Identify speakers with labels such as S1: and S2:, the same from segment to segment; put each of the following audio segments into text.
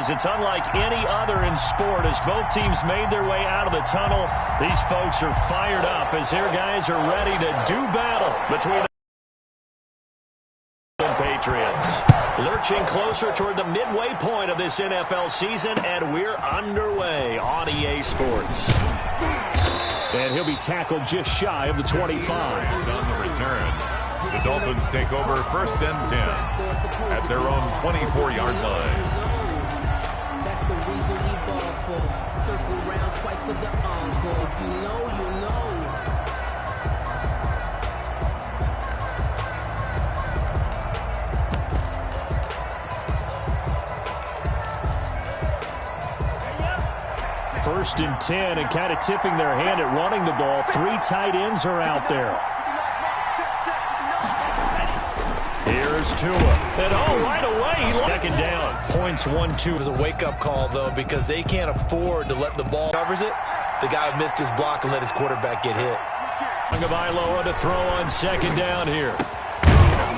S1: because it's unlike any other in sport. As both teams made their way out of the tunnel, these folks are fired up as their guys are ready to do battle between the Patriots. Lurching closer toward the midway point of this NFL season, and we're underway on EA Sports.
S2: And he'll be tackled just shy of the 25.
S3: On the return, the Dolphins take over 1st and 10 at their own 24-yard line.
S4: That's the reason we ball for. Circle round twice for the encore. If you know, you know.
S2: First and 10, and kind of tipping their hand at running the ball. 3 tight ends are out there.
S1: Here's Tua. And right away, second down. Points 1-2.
S5: It was a wake-up call, though, because they can't afford to let the ball covers it. The guy missed his block and let his quarterback get hit.
S1: Tagovailoa to throw on second down here.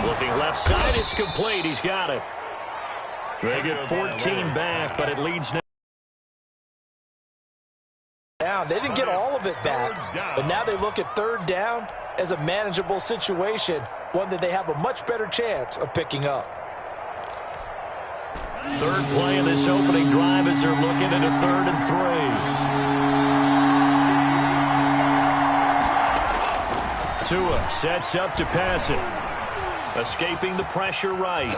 S1: Looking left side, it's complete. He's got it. They get 14 back, but it leads now.
S5: They didn't get all of it back, but now they look at 3rd down as a manageable situation, one that they have a much better chance of picking up.
S1: Third play of this opening drive as they're looking at a 3rd and 3. Tua sets up to pass it. Escaping the pressure right.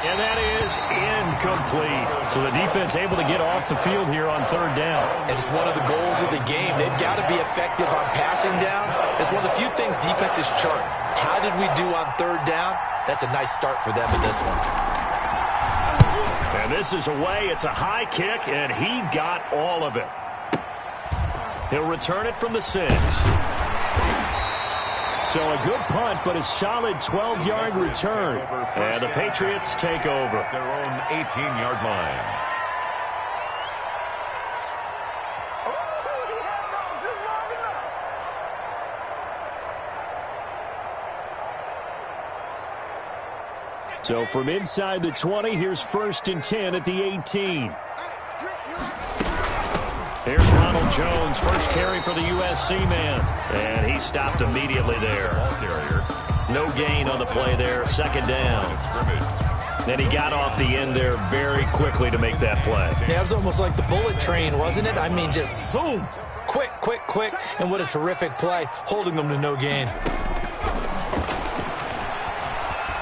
S1: And that is incomplete. So the defense able to get off the field here on 3rd down.
S5: And it's one of the goals of the game. They've got to be effective on passing downs. It's one of the few things defenses chart. How did we do on 3rd down? That's a nice start for them in this one.
S1: And this is away. It's a high kick, and he got all of it. He'll return it from the 6.
S2: So a good punt, but a solid 12-yard return.
S1: And the Patriots take over.
S3: Their own 18-yard line.
S2: So from inside the 20, here's 1st and 10 at the 18.
S1: Here's Ronald Jones, first carry for the USC man. And he stopped immediately there. No gain on the play there, 2nd down. Then he got off the end there very quickly to make that play.
S5: Yeah, it was almost like the bullet train, wasn't it? I mean, just zoom. Quick, quick, quick. And what a terrific play, holding them to no gain.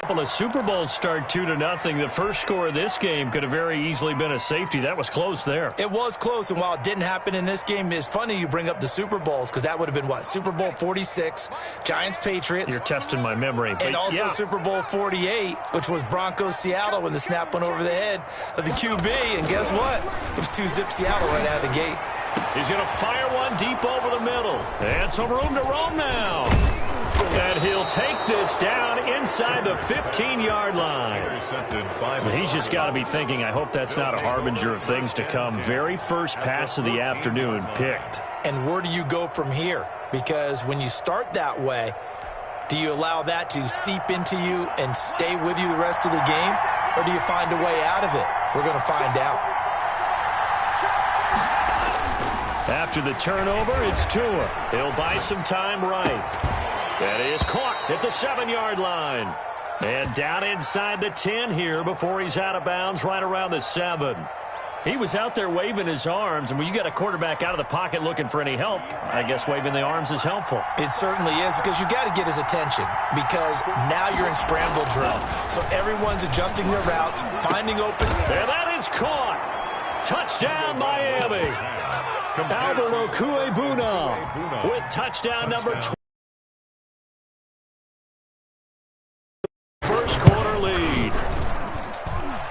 S1: The Super Bowls start 2-0. The first score of this game could have very easily been a safety. That was close there.
S5: It was close, and while it didn't happen in this game, it's funny you bring up the Super Bowls because that would have been, what, Super Bowl 46, Giants-Patriots.
S1: You're testing my memory.
S5: And also Super Bowl 48, which was Broncos-Seattle when the snap went over the head of the QB. And guess what? It was 2-zip Seattle right out of the gate.
S1: He's going to fire one deep over the middle. And some room to roam now. And he'll take this down inside the 15-yard line. He's just got to be thinking, I hope that's not a harbinger of things to come. Very first pass of the afternoon picked.
S5: And where do you go from here? Because when you start that way, do you allow that to seep into you and stay with you the rest of the game? Or do you find a way out of it? We're going to find out.
S1: After the turnover, it's Tua. He'll buy some time right. That is caught at the 7-yard line. And down inside the 10 here before he's out of bounds right around the 7. He was out there waving his arms, and when you got a quarterback out of the pocket looking for any help, I guess waving the arms is helpful.
S5: It certainly is, because you got to get his attention, because now you're in scramble drill. So everyone's adjusting their routes, finding open.
S1: And that is caught. Touchdown, Miami. Albert Okwuegbunam with touchdown number 20. First quarter lead.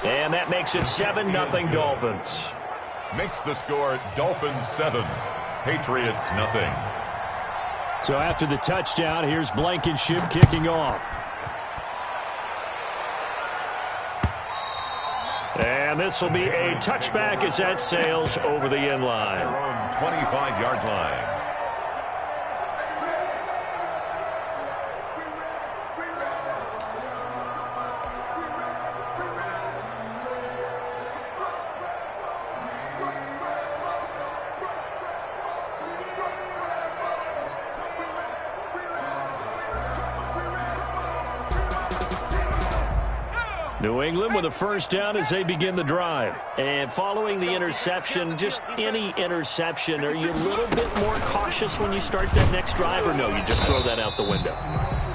S1: And that makes it 7-0 Dolphins.
S3: Makes the score Dolphins 7, Patriots nothing.
S2: So after the touchdown, here's Blankenship kicking off.
S1: And this will be a touchback as that sails over the end line.
S3: Their own 25-yard line.
S2: New England with a first down as they begin the drive.
S1: And following the interception, just any interception, are you a little bit more cautious when you start that next drive, or no, you just throw that out the window?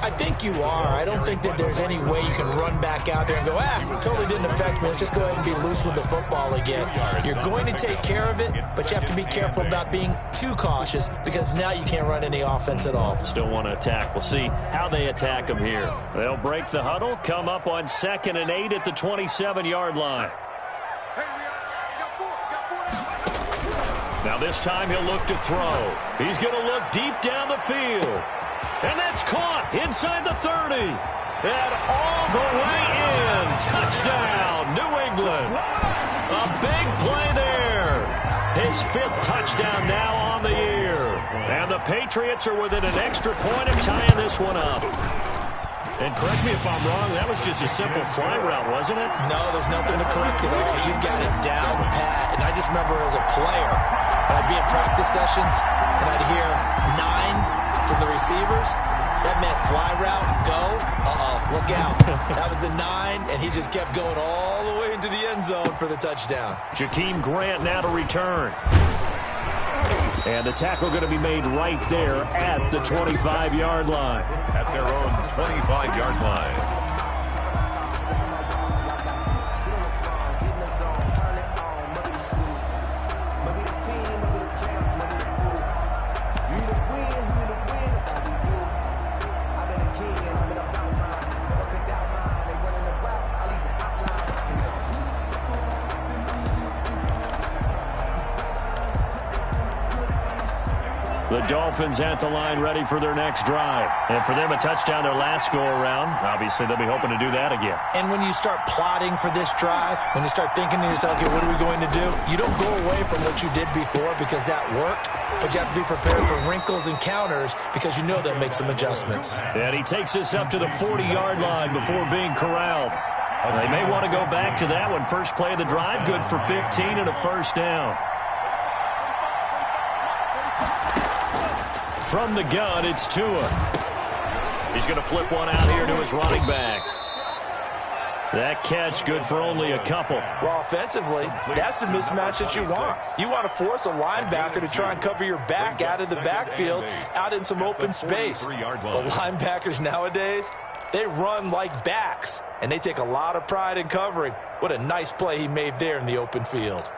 S5: I think you are. I don't think that there's any way you can run back out there and go, totally didn't affect me. Let's just go ahead and be loose with the football again. You're going to take care of it, but you have to be careful about being too cautious because now you can't run any offense at all.
S1: Still want to attack. We'll see how they attack them here.
S2: They'll break the huddle, come up on 2nd and 8 at the 27-yard line. Now this time he'll look to throw. He's going to look deep down the field. And that's caught inside the 30. And all the way in. Touchdown, New England. A big play there. His 5th touchdown now on the year. And the Patriots are within an extra point of tying this one up. And correct me if I'm wrong, that was just a simple fly route, wasn't it?
S5: No, there's nothing to correct at all. You've got it down pat. And I just remember as a player, when I'd be at practice sessions, and I'd hear 9 from the receivers, that meant fly route, go, look out. That was the 9, and he just kept going all the way into the end zone for the touchdown.
S2: Jakeem Grant now to return. And the tackle going to be made right there at the 25-yard line.
S3: At their own 25-yard line.
S2: The Dolphins at the line ready for their next drive. And for them, a touchdown their last go-around. Obviously, they'll be hoping to do that again.
S5: And when you start plotting for this drive, when you start thinking to yourself, okay, what are we going to do? You don't go away from what you did before because that worked, but you have to be prepared for wrinkles and counters because you know they'll make some adjustments.
S2: And he takes us up to the 40-yard line before being corralled. They may want to go back to that one. First play of the drive, good for 15 and a first down. From the gun, it's Tua. He's going to flip one out here to his running back. That catch good for only a couple.
S5: Well, offensively, that's the mismatch that you want. You want to force a linebacker to try and cover your back out of the backfield, out in some open space. The linebackers nowadays, they run like backs, and they take a lot of pride in covering. What a nice play he made there in the open field.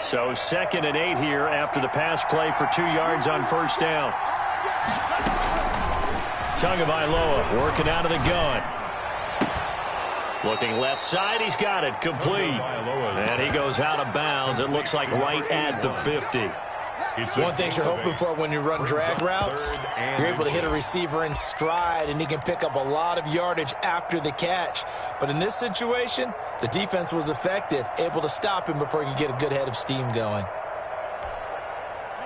S2: So 2nd and 8 here after the pass play for 2 yards on first down. Tagovailoa working out of the gun. Looking left side, he's got it, complete. And he goes out of bounds, it looks like right at the 50.
S5: One thing you're hoping for when you run drag routes, you're able to hit a receiver in stride, and he can pick up a lot of yardage after the catch. But in this situation, the defense was effective, able to stop him before he could get a good head of steam going.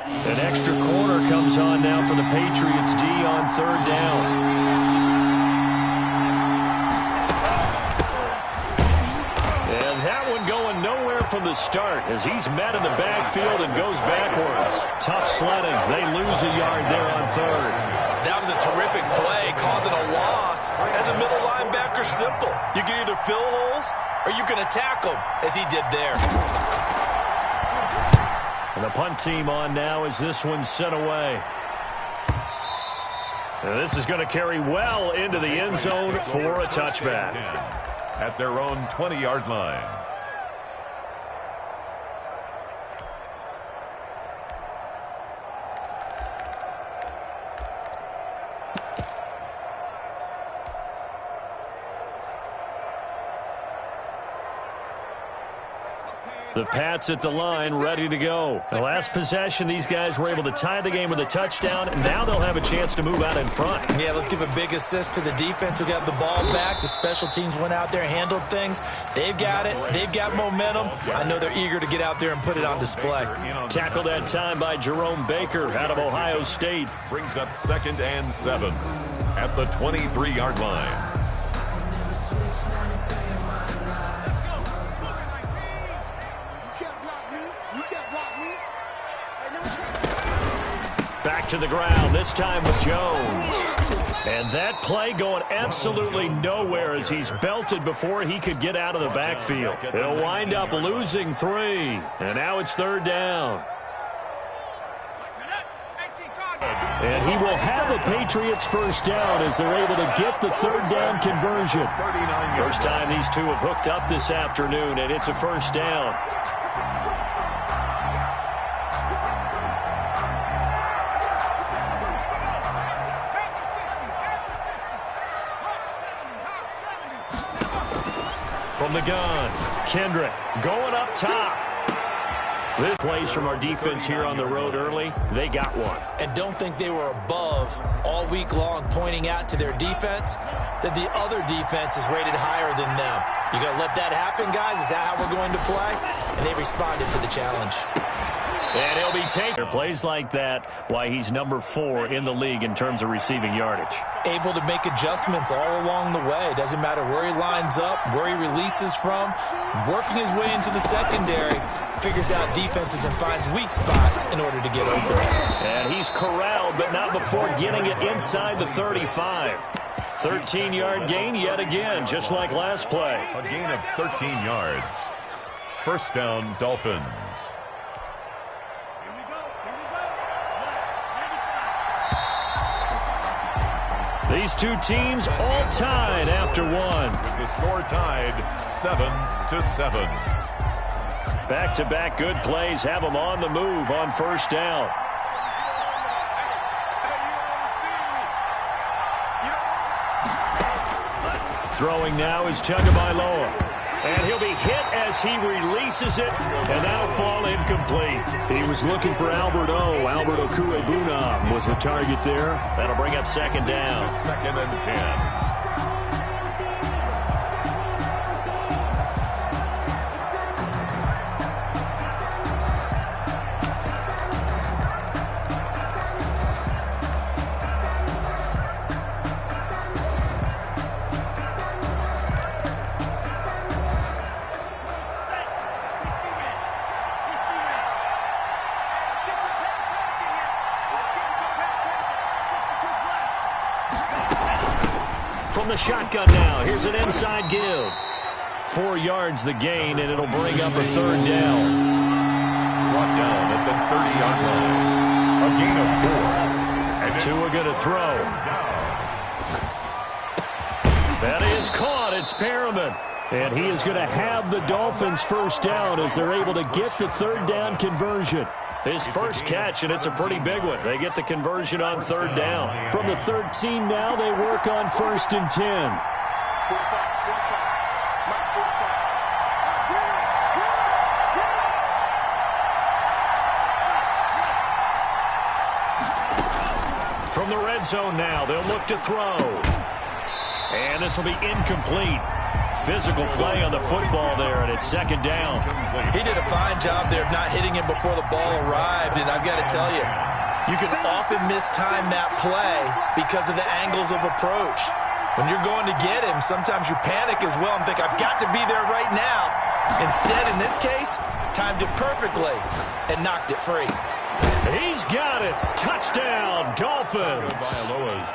S2: An extra corner comes on now for the Patriots D on 3rd down. And that one going nowhere from the start as he's met in the backfield and goes backwards. Tough sledding. They lose a yard there on 3rd.
S5: That was a terrific play, causing a loss. As a middle linebacker, simple. You can either fill holes or you can attack them, as he did there.
S2: And the punt team on now as this one's sent away. And this is going to carry well into the end zone for a touchback.
S3: At their own 20-yard line.
S2: The Pats at the line, ready to go. The last possession, these guys were able to tie the game with a touchdown, and now they'll have a chance to move out in front.
S5: Yeah, let's give a big assist to the defense who got the ball back. The special teams went out there and handled things. They've got it. They've got momentum. I know they're eager to get out there and put it on display.
S2: Tackled that time by Jerome Baker out of Ohio State.
S3: Brings up 2nd and 7 at the 23-yard line.
S2: Back to the ground, this time with Jones.
S1: And that play going absolutely nowhere as he's belted before he could get out of the backfield. He'll wind up losing 3. And now it's 3rd down. And he will have the Patriots first down as they're able to get the 3rd down conversion. First time these two have hooked up this afternoon, and it's a first down. From the gun, Kendrick going up top. This plays from our defense here on the road early. They got one.
S5: And don't think they were above all week long pointing out to their defense that the other defense is rated higher than them. You going to let that happen, guys? Is that how we're going to play? And they responded to the challenge.
S1: And he'll be taking plays like that, why he's number 4 in the league in terms of receiving yardage.
S5: Able to make adjustments all along the way. Doesn't matter where he lines up, where he releases from, working his way into the secondary, figures out defenses and finds weak spots in order to get open.
S1: And he's corralled, but not before getting it inside the 35. 13-yard gain yet again, just like last play.
S3: A gain of 13 yards. First down, Dolphins.
S1: These two teams all tied after one.
S3: With the score tied 7-7.
S1: Back-to-back good plays have them on the move on first down. Throwing now is Tagovailoa. And he'll be hit as he releases it, and that'll fall incomplete. He was looking for Albert O. Albert Okwuegbunam was the target there. That'll bring up second down.
S3: Just 2nd and 10.
S1: From the shotgun now, here's an inside give. 4 yards the gain, and it'll bring up a 3rd down.
S3: Brought down at the 30-yard line. A gain of 4. And
S1: Tua going to throw. That is caught. It's Perriman. And he is going to have the Dolphins first down as they're able to get the 3rd down conversion. His first catch, and it's a pretty big one. They get the conversion on 3rd down. From the 13 now, they work on 1st and 10. From the red zone now, they'll look to throw. And this will be incomplete. Physical play on the football there, and it's 2nd down.
S5: He did a fine job there of not hitting him before the ball arrived, and I've got to tell you, you can often mistime that play because of the angles of approach. When you're going to get him, sometimes you panic as well and think, I've got to be there right now. Instead, in this case, timed it perfectly and knocked it free.
S1: He's got it. Touchdown, Dolphins.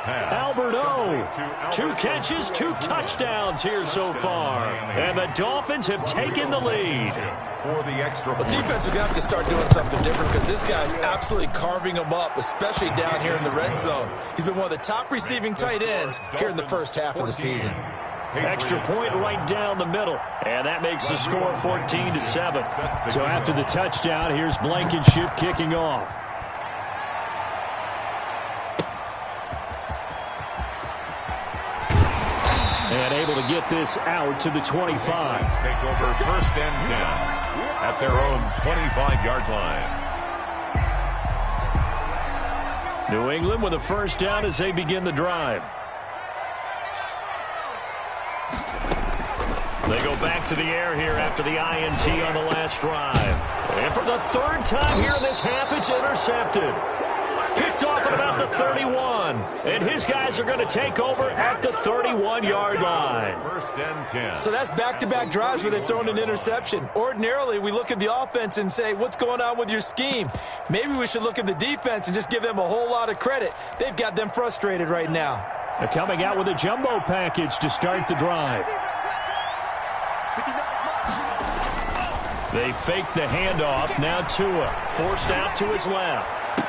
S1: Albert O. 2 catches, 2 touchdowns here so far. And the Dolphins have taken the lead.
S3: For the extra
S5: The defense is going to have to start doing something different because this guy's absolutely carving them up, especially down here in the red zone. He's been one of the top receiving tight ends here in the first half of the season.
S1: Extra point right down the middle. And that makes the score 14-7. So after the touchdown, here's Blankenship kicking off. And able to get this out to the 25.
S3: Take over 1st and 10 at their own 25-yard line.
S1: New England with a first down as they begin the drive. They go back to the air here after the INT on the last drive. And for the 3rd time here in this half, it's intercepted. Picked off at about the 31. And his guys are going to take over at the 31-yard line.
S3: 1st and 10.
S5: So that's back-to-back drives where they've thrown an interception. Ordinarily, we look at the offense and say, what's going on with your scheme? Maybe we should look at the defense and just give them a whole lot of credit. They've got them frustrated right now.
S1: They're coming out with a jumbo package to start the drive. They fake the handoff. Now Tua forced out to his left.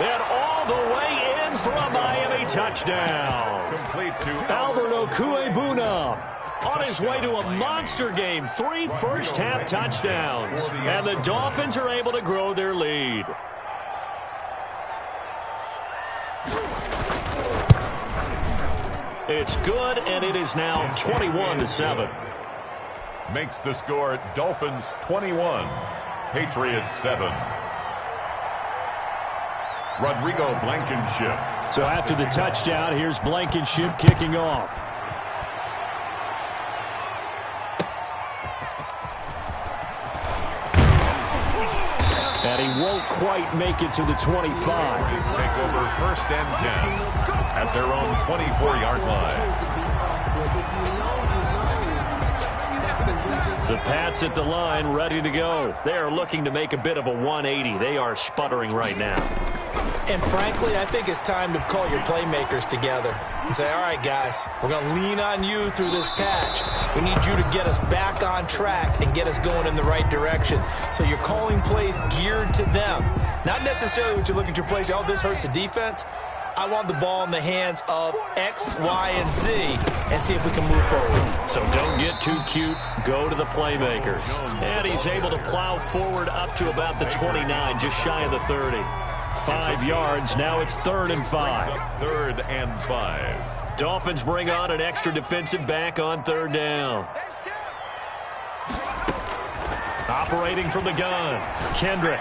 S1: And all the way in for a Miami touchdown.
S3: Complete to
S1: Alberto Cuebuna on his way to a monster game. 3 first-half touchdowns. And the Dolphins are able to grow their lead. It's good, and it is now 21-7.
S3: Makes the score Dolphins 21, Patriots 7. Rodrigo Blankenship.
S1: So after the touchdown, here's Blankenship kicking off. And he won't quite make it to the 25.
S3: Patriots take over first and 10 at their own 24-yard line.
S1: The Pats at the line, ready to go. They are looking to make a bit of a 180. They are sputtering right now.
S5: And frankly, I think it's time to call your playmakers together and say, all right, guys, we're going to lean on you through this patch. We need you to get us back on track and get us going in the right direction. So you're calling plays geared to them. Not necessarily what you look at your plays, oh, this hurts the defense. I want the ball in the hands of X, Y, and Z and see if we can move forward.
S1: So don't get too cute. Go to the playmakers. And he's able to plow forward up to about the 29, just shy of the 30. 5 yards. Now it's 3rd and 5.
S3: 3rd and 5.
S1: Dolphins bring on an extra defensive back on 3rd down. Operating from the gun, Kendrick.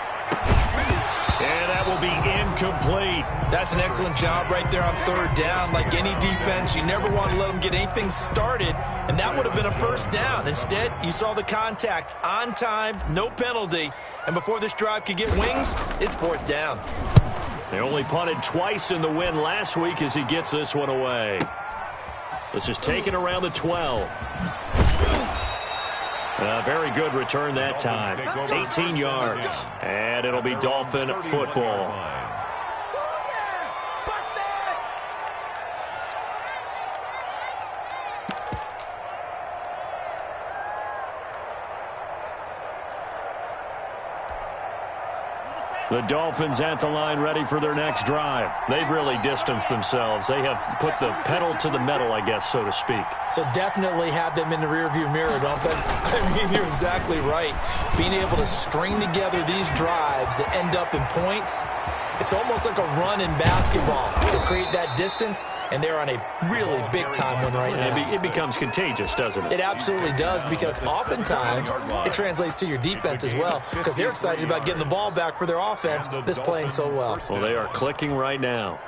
S1: And that will be incomplete.
S5: That's an excellent job right there on 3rd down. Like any defense, you never want to let them get anything started, and that would have been a first down. Instead, you saw the contact on time, no penalty, and before this drive could get wings, it's 4th down.
S1: They only punted twice in the win last week as he gets this one away. This is taken around the 12. A very good return that time. 18 yards. And it'll be Dolphin football. The Dolphins at the line ready for their next drive. They've really distanced themselves. They have put the pedal to the metal, I guess, so to speak.
S5: So definitely have them in the rearview mirror, don't they? I mean, you're exactly right. Being able to string together these drives that end up in points, it's almost like a run in basketball to create that distance, and they're on a really big-time one right now.
S1: It becomes contagious, doesn't it?
S5: It absolutely does, because oftentimes it translates to your defense as well, because they're excited about getting the ball back for their offense that's playing so well.
S1: Well, they are clicking right now.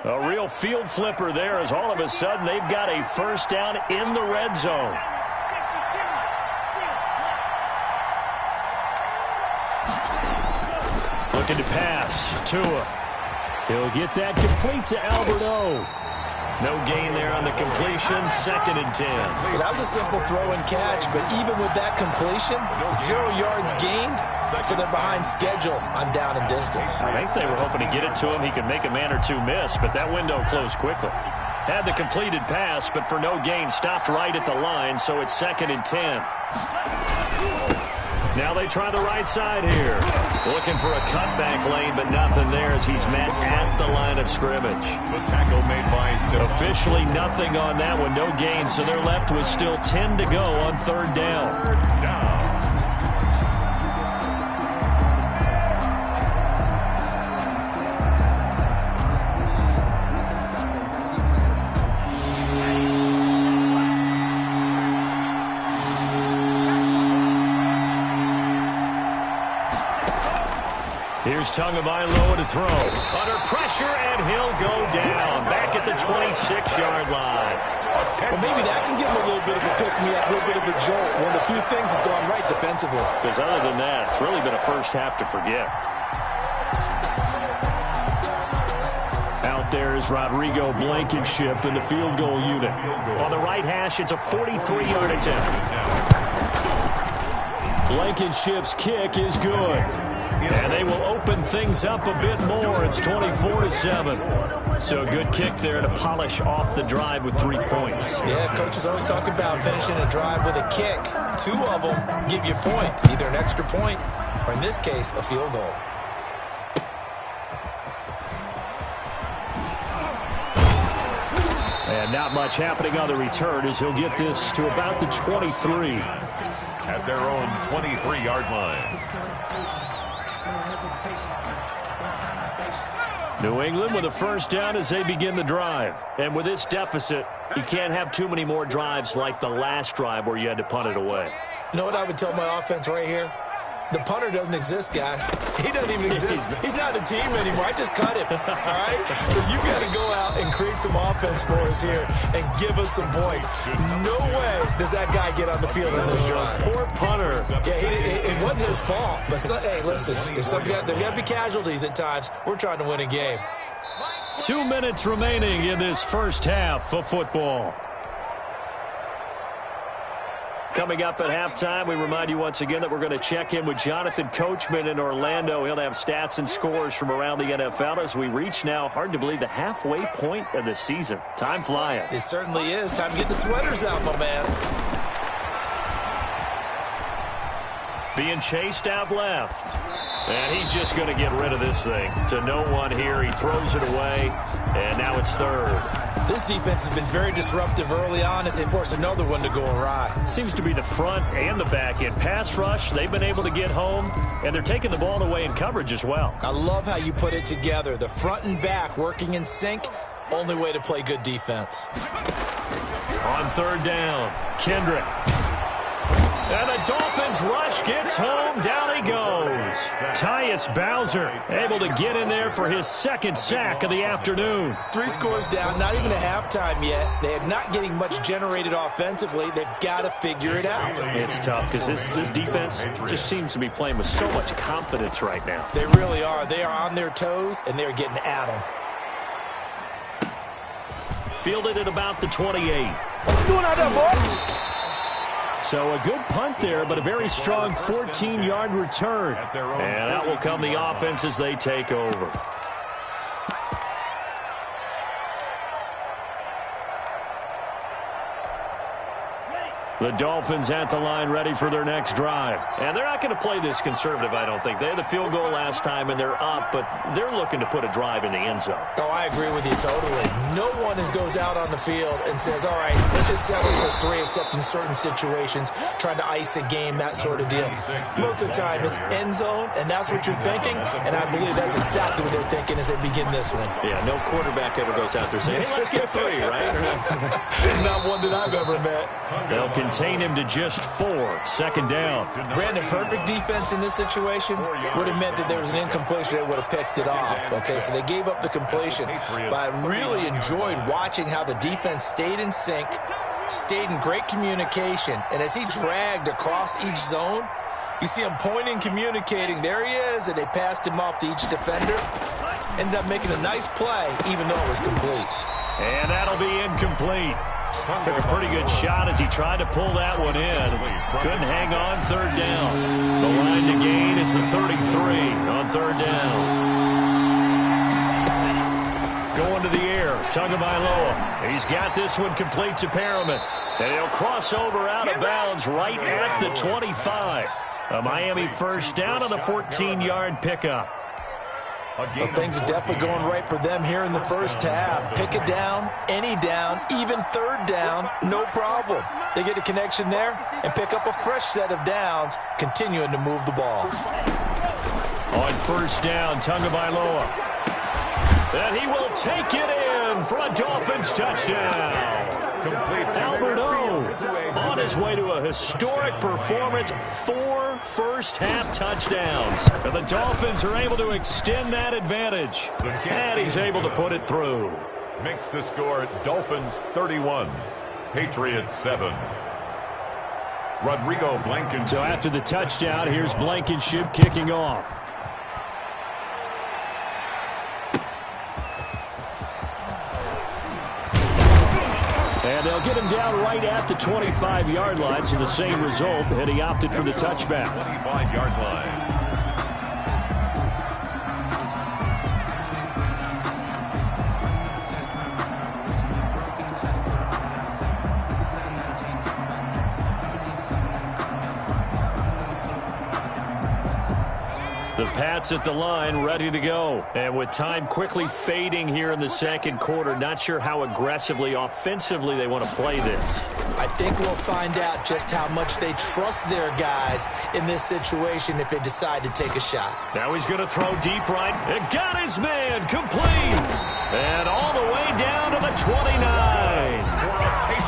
S1: A real field flipper there, as all of a sudden they've got a first down in the red zone. Looking to pass. Tua. He'll get that complete to Alberto. No gain there on the completion. 2nd and 10.
S5: Well, that was a simple throw and catch, but even with that completion, 0 yards gained, so they're behind schedule on down and distance.
S1: I think they were hoping to get it to him. He could make a man or two miss, but that window closed quickly. Had the completed pass, but for no gain, stopped right at the line, so it's 2nd and 10. Now they try the right side here. Looking for a cutback lane, but nothing there as he's met at the line of scrimmage.
S3: The tackle made by Steph.
S1: Officially nothing on that one, no gain, so they're left with still 10 to go on 3rd down.
S3: 3rd down.
S1: Here's Tagovailoa to throw. Under pressure, and he'll go down. Back at the 26-yard line.
S5: Well, maybe that can give him a little bit of a pick-me-up, a little bit of a jolt. One of the few things has gone right defensively.
S1: Because other than that, it's really been a first half to forget. Out there is Rodrigo Blankenship in the field goal unit. On the right hash, it's a 43-yard attempt. Blankenship's kick is good. And they will open things up a bit more. It's 24-7. So a good kick there to polish off the drive with 3 points.
S5: Yeah, coaches always talk about finishing a drive with a kick. 2 of them give you points, either an extra point or, in this case, a field goal.
S1: And not much happening on the return as he'll get this to about the 23.
S3: At their own 23-yard line.
S1: New England with a first down as they begin the drive. And with this deficit, you can't have too many more drives like the last drive where you had to punt it away.
S5: You know what I would tell my offense right here? The punter doesn't exist, guys. He doesn't even exist. He's not a team anymore. I just cut him, all right? So you've got to go out and create some offense for us here and give us some points. No way does that guy get on the field in this drive.
S1: Poor punter.
S5: Yeah, it wasn't his fault. But, hey, listen, there got to be casualties at times. We're trying to win a game.
S1: 2 minutes remaining in this first half of football. Coming up at halftime, we remind you once again that we're going to check in with Jonathan Coachman in Orlando. He'll have stats and scores from around the NFL as we reach now, hard to believe, the halfway point of the season. Time flying.
S5: It certainly is. Time to get the sweaters out, my man.
S1: Being chased out left. And he's just going to get rid of this thing. To no one here. He throws it away, and now it's third.
S5: This defense has been very disruptive early on as they force another one to go awry.
S1: It seems to be the front and the back end. Pass rush, they've been able to get home, and they're taking the ball away in coverage as well.
S5: I love how you put it together. The front and back working in sync, only way to play good defense.
S1: On third down, Kendrick. And the Dolphins rush gets home. Down he goes. Tyus Bowser able to get in there for his second sack of the afternoon.
S5: 3 scores down, not even a halftime yet. They are not getting much generated offensively. They've got to figure it out.
S1: It's tough because this defense just seems to be playing with so much confidence right now.
S5: They really are. They are on their toes, and they're getting at them.
S1: Fielded at about the 28.
S5: What you doing out there, boy?
S1: So a good punt there, but a very strong 14-yard return. And that will come the offense as they take over. The Dolphins at the line ready for their next drive. And they're not going to play this conservative, I don't think. They had the field goal last time, and they're up, but they're looking to put a drive in the end zone.
S5: Oh, I agree with you totally. No one goes out on the field and says, all right, let's just settle for 3, except in certain situations, trying to ice a game, that sort of deal. Most of the time, it's end zone, and that's what you're thinking, and I believe that's exactly what they're thinking as they begin this one.
S1: Yeah, no quarterback ever goes out there saying, hey, let's get 3, right?
S5: Not one that I've ever met.
S1: They'll contain him to just 4. Second down.
S5: Brandon, perfect defense in this situation would have meant that there was an incompletion that would have picked it off. Okay, so they gave up the completion. But I really enjoyed watching how the defense stayed in sync, stayed in great communication. And as he dragged across each zone, you see him pointing, communicating. There he is, and they passed him off to each defender. Ended up making a nice play, even though it was complete.
S1: And that'll be incomplete. Took a pretty good shot as he tried to pull that one in. Couldn't hang on third down. The line to gain is the 33 on third down. Going to the air, Tagovailoa. He's got this one complete to Perriman. And he'll cross over out of bounds right at the 25. A Miami first down on the 14-yard pickup.
S5: Well, things are definitely going right for them here in the first half. Pick it down, any down, even third down, no problem. They get a connection there and pick up a fresh set of downs, continuing to move the ball.
S1: On first down, Tagovailoa. And he will take it in for a Dolphins touchdown. Alberto on his way to a historic performance, 4 first-half touchdowns. And the Dolphins are able to extend that advantage. And he's able to put it through.
S3: Makes the score Dolphins 31, Patriots 7. Rodrigo Blankenship.
S1: So after the touchdown, here's Blankenship kicking off. And they'll get him down right at the 25-yard line, so the same result, and he opted for the touchback.
S3: 25-yard line.
S1: Pats at the line, ready to go. And with time quickly fading here in the second quarter, not sure how aggressively, offensively they want to play this.
S5: I think we'll find out just how much they trust their guys in this situation if they decide to take a shot.
S1: Now he's going to throw deep right. It got his man, complete. And all the way down to the 29.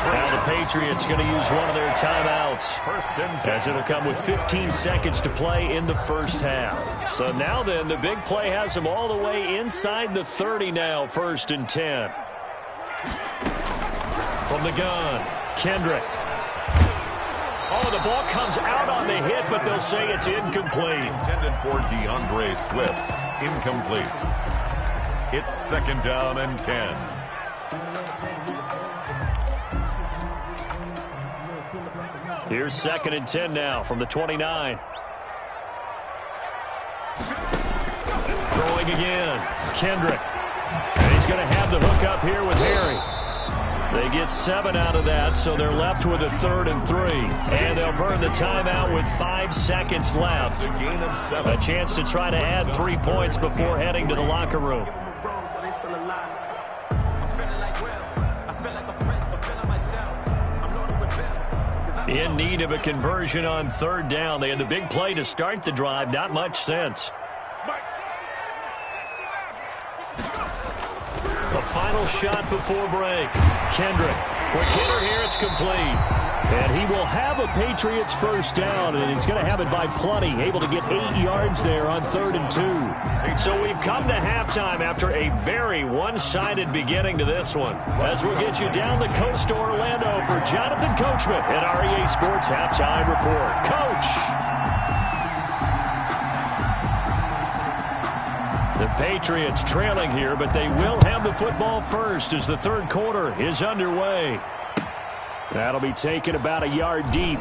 S1: Now the Patriots going to use one of their timeouts, as it'll come with 15 seconds to play in the first half. So now then, the big play has them all the way inside the 30 now, 1st and 10. From the gun, Kendrick. Oh, the ball comes out on the hit, but they'll say it's incomplete.
S3: Intended for DeAndre Swift. Incomplete. It's 2nd down and 10.
S1: Here's 2nd and 10 now from the 29. Throwing again. Kendrick. And he's going to have the hook up here with Harry. They get 7 out of that, so they're left with a 3rd and 3. And they'll burn the timeout with 5 seconds left. A chance to try to add 3 points before heading to the locker room. In need of a conversion on 3rd down. They had the big play to start the drive. Not much sense. A final shot before break. Kendrick. Quick hitter here. It's complete. And he will have a Patriots first down, and he's going to have it by plenty. Able to get 8 yards there on 3rd and 2. So we've come to halftime after a very one-sided beginning to this one. As we'll get you down the coast to Orlando for Jonathan Coachman at our EA Sports Halftime Report. Coach! The Patriots trailing here, but they will have the football first as the 3rd quarter is underway. That'll be taken about a yard deep.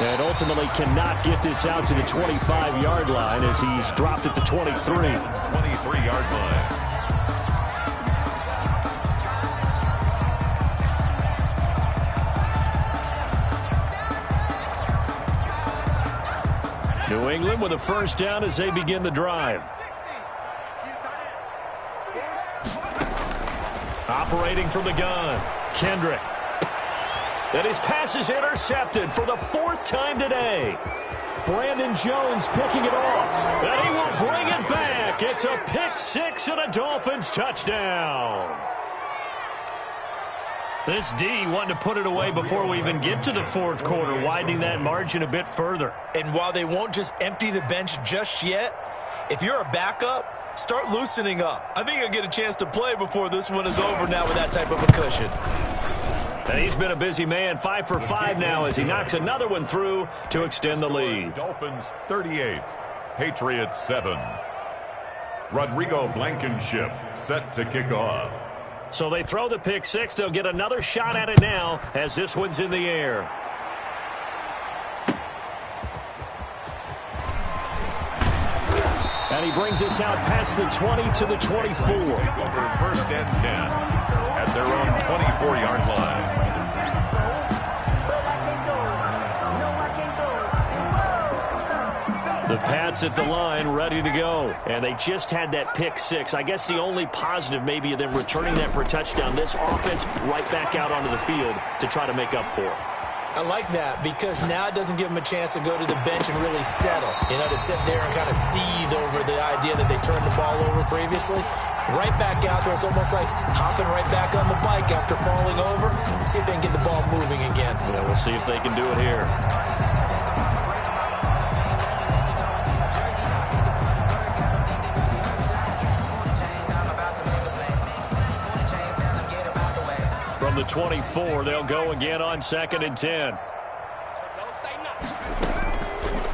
S1: And ultimately cannot get this out to the 25-yard line as he's dropped at the 23.
S3: 23-yard line.
S1: New England with a first down as they begin the drive. Operating from the gun, Kendrick. And his pass is intercepted for the 4th time today. Brandon Jones picking it off. And he will bring it back. It's a pick 6 and a Dolphins touchdown. This D wanting to put it away before we even get to the 4th quarter, widening that margin a bit further.
S5: And while they won't just empty the bench just yet, if you're a backup, start loosening up. I think you'll get a chance to play before this one is over now with that type of a cushion.
S1: And he's been a busy man, 5 for 5 now as he knocks another one through to extend the lead.
S3: Dolphins 38, Patriots 7. Rodrigo Blankenship set to kick off.
S1: So they throw the pick 6. They'll get another shot at it now as this one's in the air. And he brings us out past the 20 to the 24.
S3: Over 1st and 10 at their own 24-yard line.
S1: The Pats at the line, ready to go. And they just had that pick 6. I guess the only positive maybe of them returning that for a touchdown. This offense right back out onto the field to try to make up for it.
S5: I like that because now it doesn't give them a chance to go to the bench and really settle. You know, to sit there and kind of seethe over the idea that they turned the ball over previously. Right back out there. It's almost like hopping right back on the bike after falling over. See if they can get the ball moving again.
S1: Yeah, we'll see if they can do it here. From the 24, they'll go again on 2nd and 10.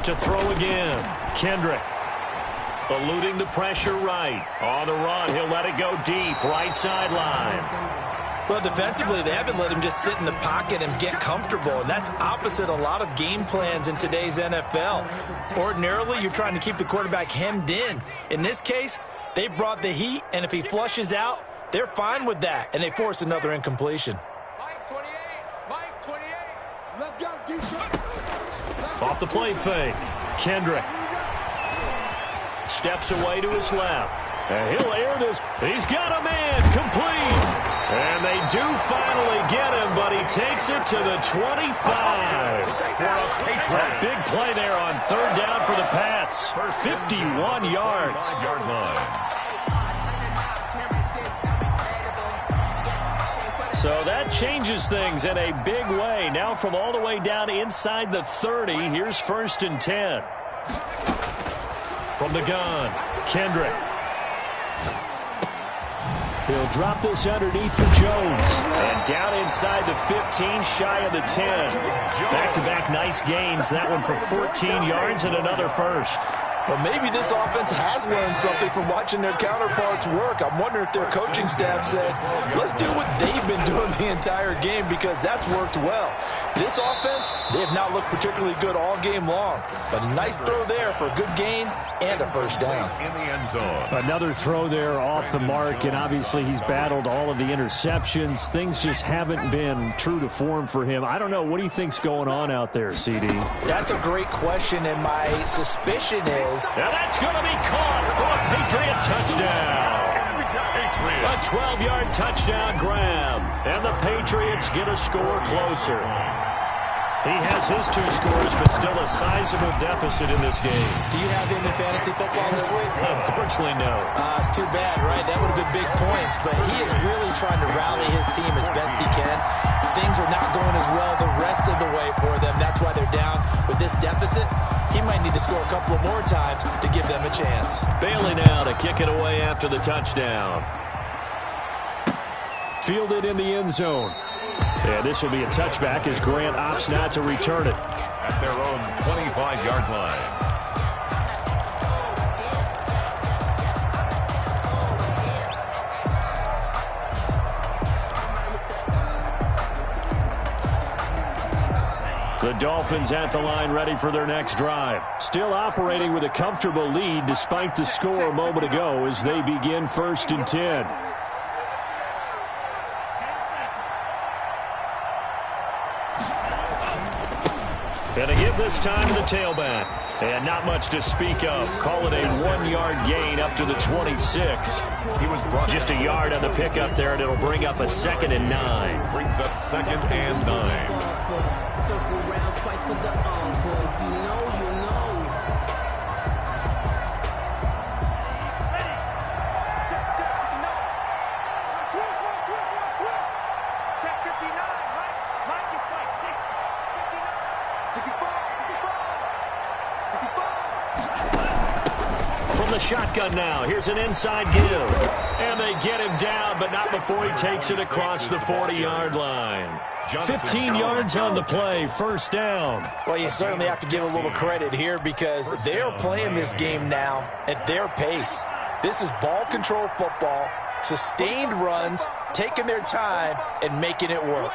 S1: To throw again, Kendrick. Eluding the pressure right. On the run, he'll let it go deep, right sideline.
S5: Well, defensively, they haven't let him just sit in the pocket and get comfortable, and that's opposite a lot of game plans in today's NFL. Ordinarily, you're trying to keep the quarterback hemmed in. In this case, they brought the heat, and if he flushes out, they're fine with that, and they force another incompletion.
S6: Mike 28, Mike 28. Let's go, defense.
S1: Off the play fake, Kendrick. steps away to his left. And he'll air this. He's got a man complete. And they do finally get him, but he takes it to the 25. A big play there on third down for the Pats. 51 yards. So that changes things in a big way. Now from all the way down inside the 30, here's 1st and 10. From the gun, Kendrick. He'll drop this underneath for Jones. And down inside the 15, shy of the 10. Back-to-back nice gains. That one for 14 yards and another first.
S5: Well, maybe this offense has learned something from watching their counterparts work. I'm wondering if their coaching staff said, let's do what they've been doing the entire game because that's worked well. This offense, they have not looked particularly good all game long. But a nice throw there for a good gain and a first down.
S3: In the end zone.
S2: Another throw there off the mark, and obviously he's battled all of the interceptions. Things just haven't been true to form for him. I don't know. What do you think's going on out there, CD?
S5: That's a great question, and my suspicion is
S1: and that's going to be caught for a Patriot touchdown. A 12-yard touchdown grab. And the Patriots get a score closer. He has his 2 scores, but still a sizable deficit in this game.
S5: Do you have him in fantasy football this week?
S1: Unfortunately, no.
S5: It's too bad, right? That would have been big points, but he is really trying to rally his team as best he can. Things are not going as well the rest of the way for them. That's why they're down with this deficit. He might need to score a couple of more times to give them a chance.
S1: Bailey now to kick it away after the touchdown.
S2: Fielded in the end zone. And this will be a touchback as Grant opts not to return it.
S3: At their own 25-yard line.
S2: The Dolphins at the line ready for their next drive. Still operating with a comfortable lead despite the score a moment ago as they begin 1st and 10.
S1: Gonna give this time to the tailback. And not much to speak of. Call it a 1-yard gain up to the 26.
S3: He was brought
S1: just a yard on the pickup there, and it'll bring up a 2nd and 9.
S3: Brings up 2nd and 9.
S4: Circle round twice for the encore. If you know, you know.
S6: Check 59. Switch. Check 59, right? Mike is like 60. 59. 64.
S1: From the shotgun now, here's an inside give. And they get him down, but not before he takes it across the 40-yard line.
S2: 15 yards on the play, first down.
S5: Well, you certainly have to give a little credit here because they're playing this game now at their pace. This is ball control football, sustained runs, taking their time, and making it work.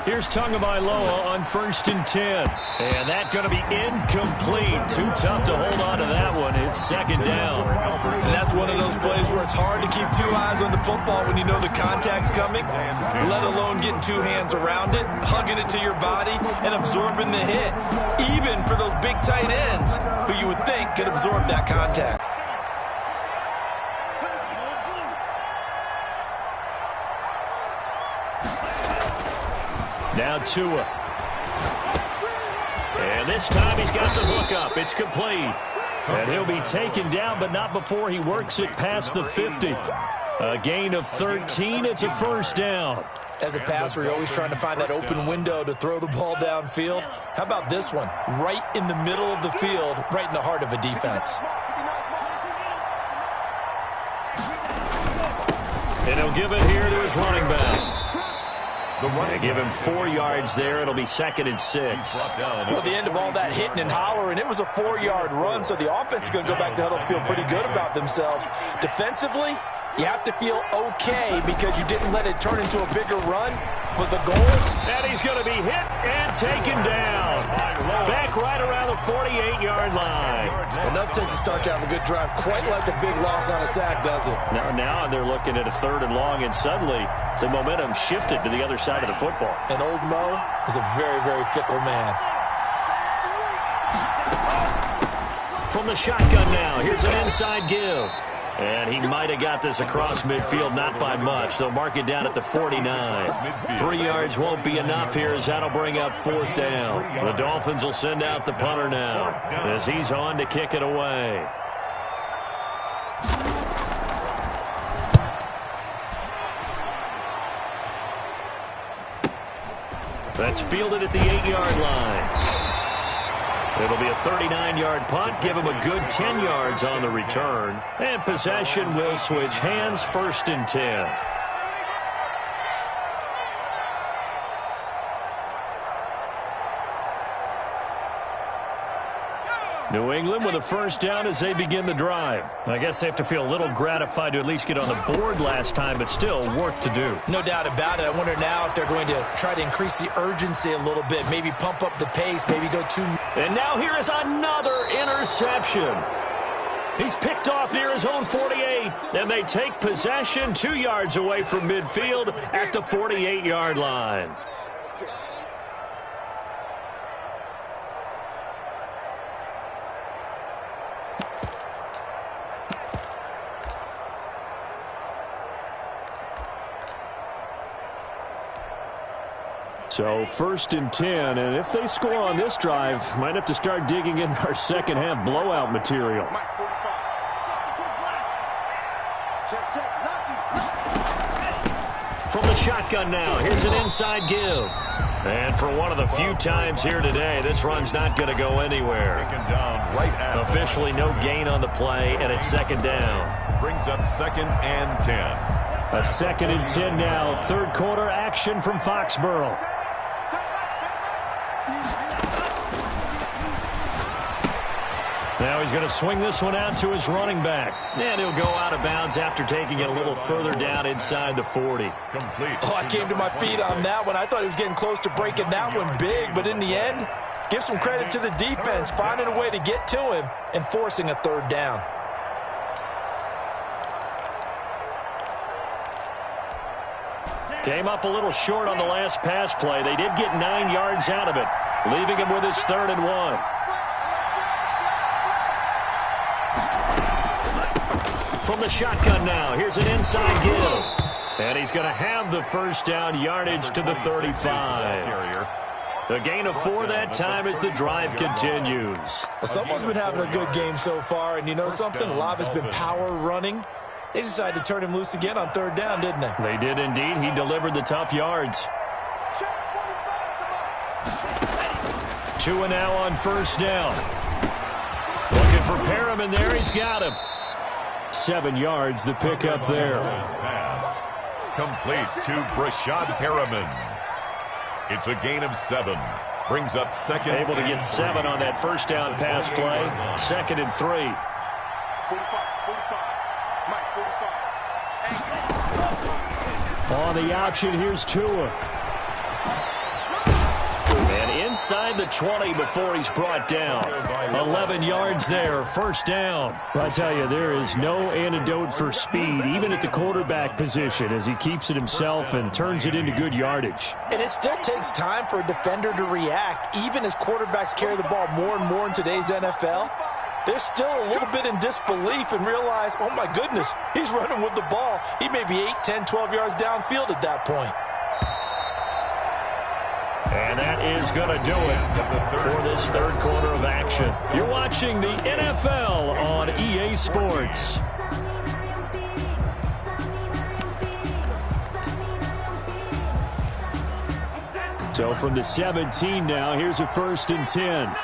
S2: Here's Tagovailoa on 1st and 10.
S1: And that's going to be incomplete. Too tough to hold on to that one. It's 2nd down.
S5: And that's one of those plays where it's hard to keep 2 eyes on the football when you know the contact's coming, let alone getting 2 hands around it, hugging it to your body, and absorbing the hit, even for those big tight ends who you would think could absorb that contact.
S1: Now Tua. And this time he's got the hook up. It's complete. And he'll be taken down, but not before he works it past the 50. A gain of 13. It's a first down.
S5: As a passer, you're always trying to find that open window to throw the ball downfield. How about this one? Right in the middle of the field, right in the heart of a defense.
S1: And he'll give it here to his running back. They give him 4 yards there. It'll be 2nd and 6.
S5: Well, the end of all that hitting and hollering, it was a 4-yard run, so the offense is going to go back to huddle and feel pretty good about themselves. Defensively, you have to feel okay because you didn't let it turn into a bigger run. But the goal...
S1: And he's going to be hit and taken down. Back right around the 48-yard line.
S5: Well, nothing takes a start to have a good drive quite like a big loss on a sack, does it?
S1: Now they're looking at a 3rd and long, and suddenly the momentum shifted to the other side of the football.
S5: And old Mo is a very, very fickle man.
S1: From the shotgun now, here's an inside give. And he might have got this across midfield, not by much. They'll mark it down at the 49. 3 yards won't be enough here as that'll bring up 4th down. The Dolphins will send out the punter now as he's on to kick it away. That's fielded at the 8-yard line. It'll be a 39-yard punt. Give him a good 10 yards on the return. And possession will switch hands, 1st and 10. New England with a 1st down as they begin the drive. I guess they have to feel a little gratified to at least get on the board last time, but still work to do.
S5: No doubt about it. I wonder now if they're going to try to increase the urgency a little bit, maybe pump up the pace, maybe go too.
S1: And now here is another interception. He's picked off near his own 48, and they take possession 2 yards away from midfield at the 48-yard line. So 1st and 10, and if they score on this drive, might have to start digging in our second half blowout material. From the shotgun now, here's an inside give. And for one of the few times here today, this run's not going to go anywhere. Officially no gain on the play, and it's 2nd down.
S3: Brings up 2nd and 10.
S1: A 2nd and 10 now. 3rd quarter action from Foxborough. Now he's going to swing this one out to his running back. And he'll go out of bounds after taking it a little further down inside the 40.
S3: Complete.
S5: Oh, I came to my feet on that one. I thought he was getting close to breaking that one big, but in the end, give some credit to the defense, finding a way to get to him and forcing a 3rd down.
S1: Came up a little short on the last pass play. They did get 9 yards out of it, leaving him with his 3rd and 1. From the shotgun now, here's an inside give. And he's going to have the 1st down, yardage to the 35. A gain of 4 that time as the drive continues.
S5: Well, someone's been having a good game so far, and you know something? A lot of it's been power running. They decided to turn him loose again on 3rd down, didn't they?
S1: They did indeed. He delivered the tough yards. 2 and now on 1st down. Looking for Perriman there. He's got him. 7 yards, the pickup there.
S3: Pass complete to Brashad Perriman. It's a gain of 7. Brings up 2nd.
S1: Able to get 7 on that 1st down pass play. 2nd and 3. On the option, here's Tua. And inside the 20 before he's brought down. 11 yards there, 1st down. Well, I tell you, there is no antidote for speed, even at the quarterback position, as he keeps it himself and turns it into good yardage.
S5: And it still takes time for a defender to react, even as quarterbacks carry the ball more and more in today's NFL. They're still a little bit in disbelief and realize, oh my goodness, he's running with the ball. He may be 8, 10, 12 yards downfield at that point.
S1: And that is going to do it for this 3rd quarter of action. You're watching the NFL on EA Sports. So from the 17 now, here's a 1st and 10.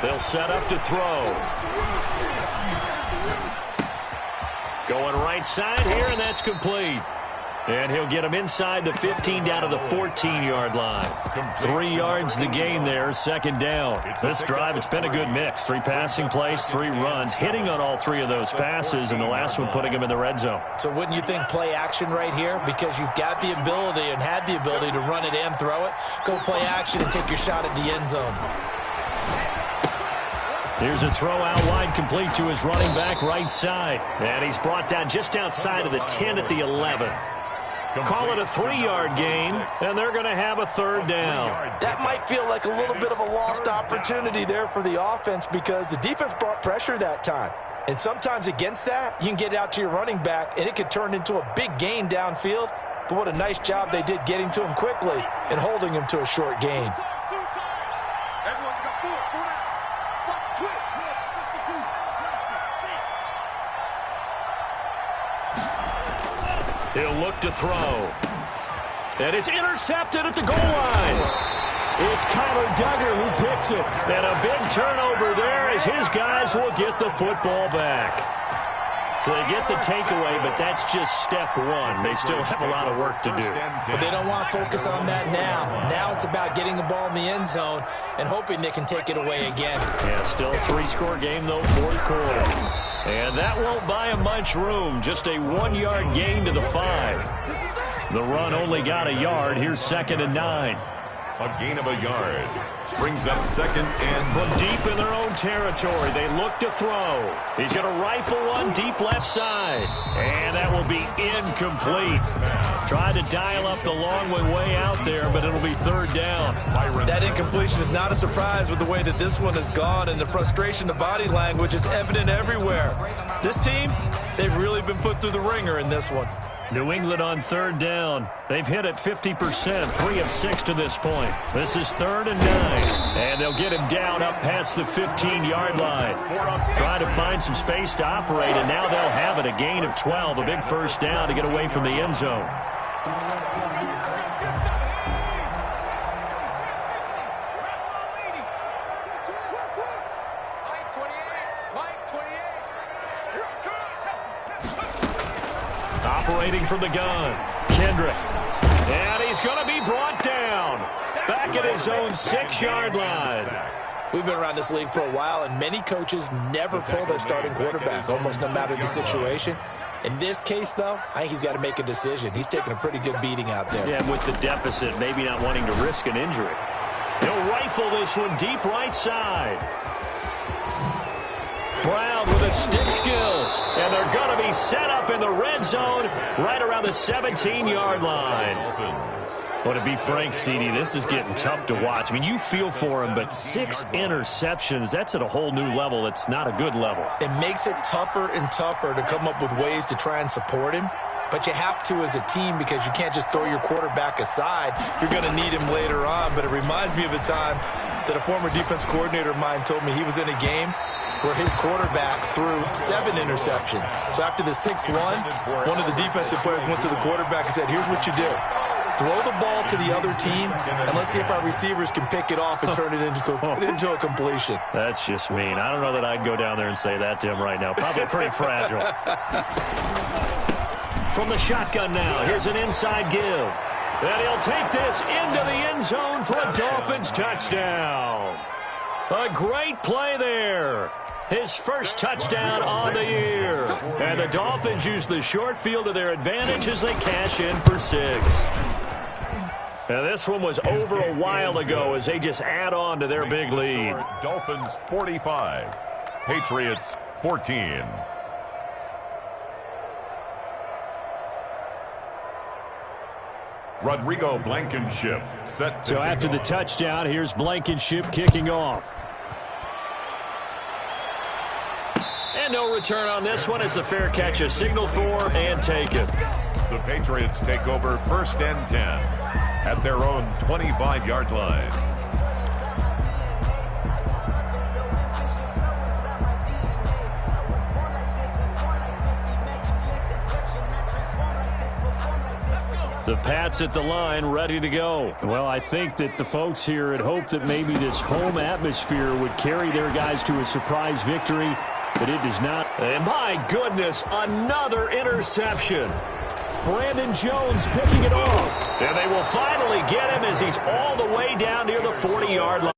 S1: They'll set up to throw. Going right side here, and that's complete. And he'll get him inside the 15 down to the 14-yard line. 3 yards the gain there, 2nd down. This drive, it's been a good mix. 3 passing plays, 3 runs, hitting on all 3 of those passes, and the last one putting him in the red zone.
S5: So wouldn't you think play action right here? Because you've got the ability and had the ability to run it and throw it. Go play action and take your shot at the end zone.
S1: Here's a throw out wide, complete to his running back right side. And he's brought down just outside of the 10 at the 11. Call it a 3-yard gain, and they're going to have a third down.
S5: That might feel like a little bit of a lost opportunity there for the offense because the defense brought pressure that time. And sometimes against that, you can get out to your running back, and it could turn into a big gain downfield. But what a nice job they did getting to him quickly and holding him to a short gain.
S1: He'll look to throw. And it's intercepted at the goal line. It's Kyler Duggar who picks it. And a big turnover there as his guys will get the football back. So they get the takeaway, but that's just step one. They still have a lot of work to do.
S5: But they don't want to focus on that now. Now it's about getting the ball in the end zone and hoping they can take it away again.
S1: Yeah, still a 3-score game, though, fourth quarter. And that won't buy him much room. Just a 1-yard gain to the 5. The run only got a yard. Here's 2nd and 9.
S3: A gain of a yard. Brings up 2nd and...
S1: From deep in their own territory, they look to throw. He's going to rifle one deep left side. And that will be incomplete. Tried to dial up the long way out there, but it'll be 3rd down.
S5: That incompletion is not a surprise with the way that this one has gone, and the frustration, the body language is evident everywhere. This team, they've really been put through the ringer in this one.
S1: New England on 3rd down. They've hit it 50%, 3 of 6 to this point. This is 3rd and 9. And they'll get him down up past the 15-yard line. Trying to find some space to operate, and now they'll have it. A gain of 12, a big first down to get away from the end zone. Operating from the gun, Kendrick. And he's going to be brought down. Back at his own 6-yard line.
S5: We've been around this league for a while, and many coaches never pull their starting quarterback, almost no matter the situation. In this case, though, I think he's got to make a decision. He's taking a pretty good beating out there.
S1: Yeah, with the deficit, maybe not wanting to risk an injury. He'll rifle this one deep right side. Brown with the stick skills, and they're going to be set up in the red zone right around the 17-yard line. Well, to be frank, CD, this is getting tough to watch. I mean, you feel for him, but 6 interceptions, that's at a whole new level. It's not a good level.
S5: It makes it tougher and tougher to come up with ways to try and support him, but you have to as a team because you can't just throw your quarterback aside. You're going to need him later on, but it reminds me of a time that a former defense coordinator of mine told me he was in a game where his quarterback threw 7 interceptions. So after the 6-1, one of the defensive players went to the quarterback and said, here's what you do. Throw the ball to the other team, and let's see if our receivers can pick it off and turn it into a completion.
S1: That's just mean. I don't know that I'd go down there and say that to him right now. Probably pretty fragile. From the shotgun now, here's an inside give. And he'll take this into the end zone for a Dolphins touchdown. A great play there. His first touchdown on the year. And the Dolphins use the short field to their advantage as they cash in for 6. And this one was over a while ago as they just add on to their big lead.
S3: Dolphins 45, Patriots 14. Rodrigo Blankenship set to
S1: So after the touchdown, here's Blankenship kicking off. And no return on this one as the fair catch is signaled for and taken.
S3: The Patriots take over 1st and 10 at their own 25-yard line.
S1: The Pats at the line, ready to go. Well, I think that the folks here had hoped that maybe this home atmosphere would carry their guys to a surprise victory, but it does not. And my goodness, another interception. Brandon Jones picking it off. And they will finally get him as he's all the way down near the 40-yard line.